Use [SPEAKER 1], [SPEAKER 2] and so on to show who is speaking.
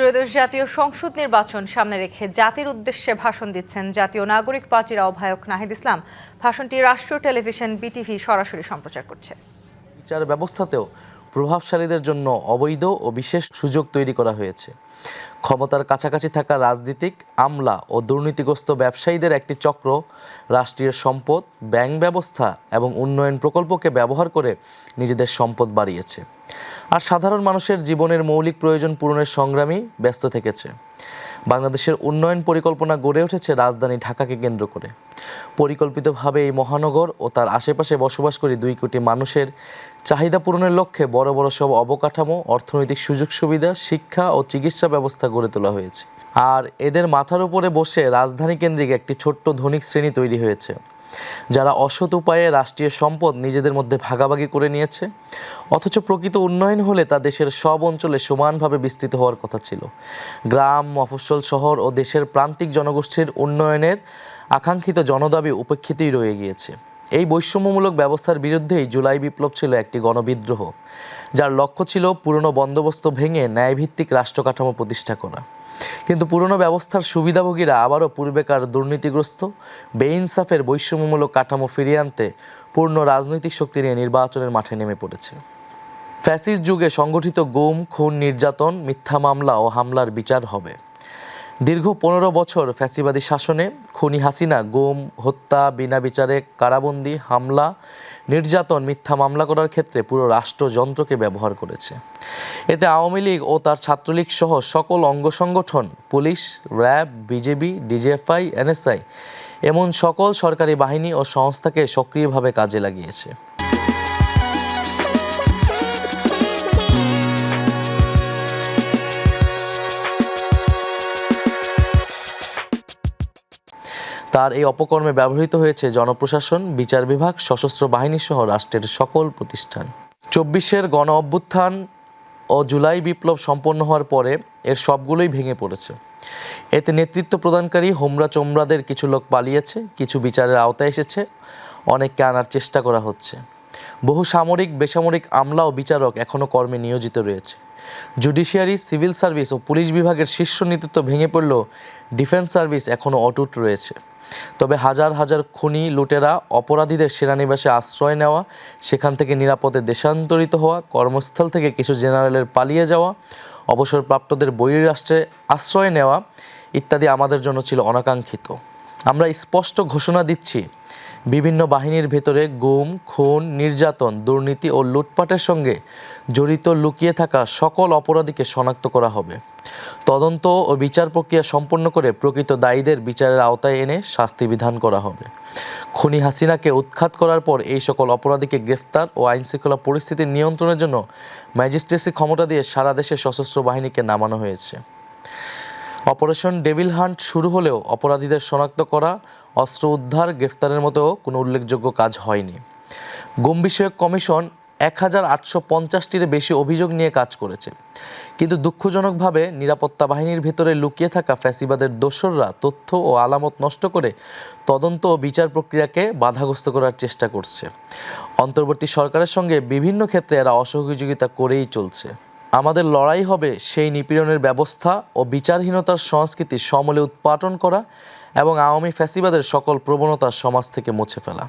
[SPEAKER 1] ত্রয়োদশ জাতীয় সংসদ নির্বাচন সামনে রেখে জাতির উদ্দেশ্যে ভাষণ দিচ্ছেন জাতীয় নাগরিক পার্টির আহ্বায়ক নাহিদ ইসলাম। ভাষণটি রাষ্ট্রীয় টেলিভিশন বিটিভি সরাসরি সম্প্রচার করছে।
[SPEAKER 2] বিচার ব্যবস্থাতেও প্রভাবশালীদের জন্য অবৈধ ও বিশেষ সুযোগ তৈরি করা হয়েছে। ক্ষমতার কাছাকাছি থাকা রাজনীতিক, আমলা ও দুর্নীতিগ্রস্ত ব্যবসায়ীদের একটি চক্র রাষ্ট্রীয় সম্পদ, ব্যাংক ব্যবস্থা এবং উন্নয়ন প্রকল্পকে ব্যবহার করে নিজেদের সম্পদ বাড়িয়েছে, আর সাধারণ মানুষের জীবনের মৌলিক প্রয়োজন পূরণের সংগ্রামী ব্যস্ত থেকেছে। বাংলাদেশের উন্নয়ন পরিকল্পনা গড়ে উঠেছে রাজধানী ঢাকাকে কেন্দ্র করে। পরিকল্পিতভাবে এই মহানগর ও তার আশেপাশে বসবাসকারী 2 কোটি মানুষের চাহিদা পূরণের লক্ষ্যে বড় বড় সব অবকাঠামো, অর্থনৈতিক সুযোগ সুবিধা, শিক্ষা ও চিকিৎসা ব্যবস্থা গড়ে তোলা হয়েছে। আর এদের মাথার উপরে বসে রাজধানী কেন্দ্রিক একটি ছোট্ট ধনিক শ্রেণী তৈরি হয়েছে, যারা অসৎ উপায়ে রাষ্ট্রীয় সম্পদ নিজেদের মধ্যে ভাগাভাগি করে নিয়েছে। অথচ প্রকৃত উন্নয়ন হলে তা দেশের সব অঞ্চলে সমানভাবে বিস্তৃত হওয়ার কথা ছিল। গ্রাম, মফস্বল, শহর ও দেশের প্রান্তিক জনগোষ্ঠীর উন্নয়নের আকাঙ্ক্ষিত জনদাবি উপেক্ষিতই রয়ে গিয়েছে। এই বৈষম্যমূলক ব্যবস্থার বিরুদ্ধেই জুলাই বিপ্লব ছিল একটি গণবিদ্রোহ, যার লক্ষ্য ছিল পুরনো বন্দোবস্ত ভেঙে ন্যায়ভিত্তিক রাষ্ট্র কাঠামো প্রতিষ্ঠা করা। কিন্তু পুরনো ব্যবস্থার সুবিধাভোগীরা আবারও পূর্বেকার দুর্নীতিগ্রস্ত, বেইনসাফের বৈষম্যমূলক কাঠামো ফিরিয়ে আনতে পূর্ণ রাজনৈতিক শক্তি নিয়ে নির্বাচনের মাঠে নেমে পড়েছে। ফ্যাসিস্ট যুগে সংগঠিত গুম, খুন, নির্যাতন, মিথ্যা মামলা ও হামলার বিচার হবে। দীর্ঘ 15 বছর ফ্যাসিবাদী শাসনে খুনি হাসিনা গুম, হত্যা, বিনা বিচারে কারাবন্দী, হামলা, নির্যাতন, মিথ্যা মামলা করার ক্ষেত্রে পুরো রাষ্ট্রযন্ত্রকে ব্যবহার করেছে। এতে আওয়ামী লীগ ও তার ছাত্রলীগ সহ সকল অঙ্গ সংগঠন, police, RAB, BJP, DGFI, NSI এমন সকল সরকারি বাহিনী ও সংস্থাকে সক্রিয়ভাবে কাজে লাগিয়েছে। তার এই অপকর্মে ব্যবহৃত হয়েছে জনপ্রশাসন, বিচার বিভাগ, সশস্ত্র বাহিনী সহ রাষ্ট্রের সকল প্রতিষ্ঠান। 24-এর গণ অভ্যুত্থান ও জুলাই বিপ্লব সম্পন্ন হওয়ার পরে এর সবগুলোই ভেঙে পড়েছে। এতে নেতৃত্ব প্রদানকারী হোমরা চোমরাদের কিছু লোক পালিয়েছে, কিছু বিচারের আওতায় এসেছে, অনেককে আনার চেষ্টা করা হচ্ছে। বহু সামরিক, বেসামরিক আমলা ও বিচারক এখনও কর্মে নিয়োজিত রয়েছে। জুডিশিয়ারি, সিভিল সার্ভিস ও পুলিশ বিভাগের শীর্ষ নেতৃত্ব ভেঙে পড়লেও ডিফেন্স সার্ভিস এখনও অটুট রয়েছে। তবে হাজার হাজার খুনি, লুটেরা, অপরাধীদের সেনানিবাসে আশ্রয় নেওয়া, সেখান থেকে নিরাপদে দেশান্তরিত হওয়া, কর্মস্থল থেকে কিছু জেনারেলের পালিয়ে যাওয়া, অবসরপ্রাপ্তদের বহির্রাষ্ট্রে আশ্রয় নেওয়া ইত্যাদি আমাদের জন্য ছিল অনাকাঙ্ক্ষিত। আমরা স্পষ্ট ঘোষণা দিচ্ছি, বিভিন্ন বাহিনীর ভেতরে গুম, খুন, নির্যাতন, দুর্নীতি ও লুটপাটের সঙ্গে জড়িত লুকিয়ে থাকা সকল অপরাধীকে শনাক্ত করা হবে। তদন্ত ও বিচার প্রক্রিয়া সম্পন্ন করে প্রকৃত দায়ীদের বিচারের আওতায় এনে শাস্তি বিধান করা হবে। খুনি হাসিনাকে উৎখাত করার পর এই সকল অপরাধীকে গ্রেফতার ও আইনশৃঙ্খলা পরিস্থিতি নিয়ন্ত্রণের জন্য ম্যাজিস্ট্রেসি ক্ষমতা দিয়ে সারা দেশে সশস্ত্র বাহিনীকে নামানো হয়েছে। অপারেশন ডেভিল হান্ট শুরু হলেও অপরাধীদের শনাক্ত করা, অস্ত্র উদ্ধার, গ্রেফতারের মতো কোনো উল্লেখযোগ্য কাজ হয়নি। গুম বিষয়ক কমিশন 1850-টির বেশি অভিযোগ নিয়ে কাজ করেছে, কিন্তু দুঃখজনকভাবে নিরাপত্তা বাহিনীর ভেতরে লুকিয়ে থাকা ফ্যাসিবাদের দোসররা তথ্য ও আলামত নষ্ট করে তদন্ত ও বিচার প্রক্রিয়াকে বাধাগ্রস্ত করার চেষ্টা করছে। অন্তর্বর্তী সরকারের সঙ্গে বিভিন্ন ক্ষেত্রে এরা অসহযোগিতা করেই চলছে। আমাদের লড়াই হবে সেই নিপীড়নের ব্যবস্থা ও বিচারহীনতার সংস্কৃতি সমূলে উৎপাটন করা এবং আওয়ামী ফ্যাসিবাদের সকল প্রবণতা সমাজ থেকে মুছে ফেলা।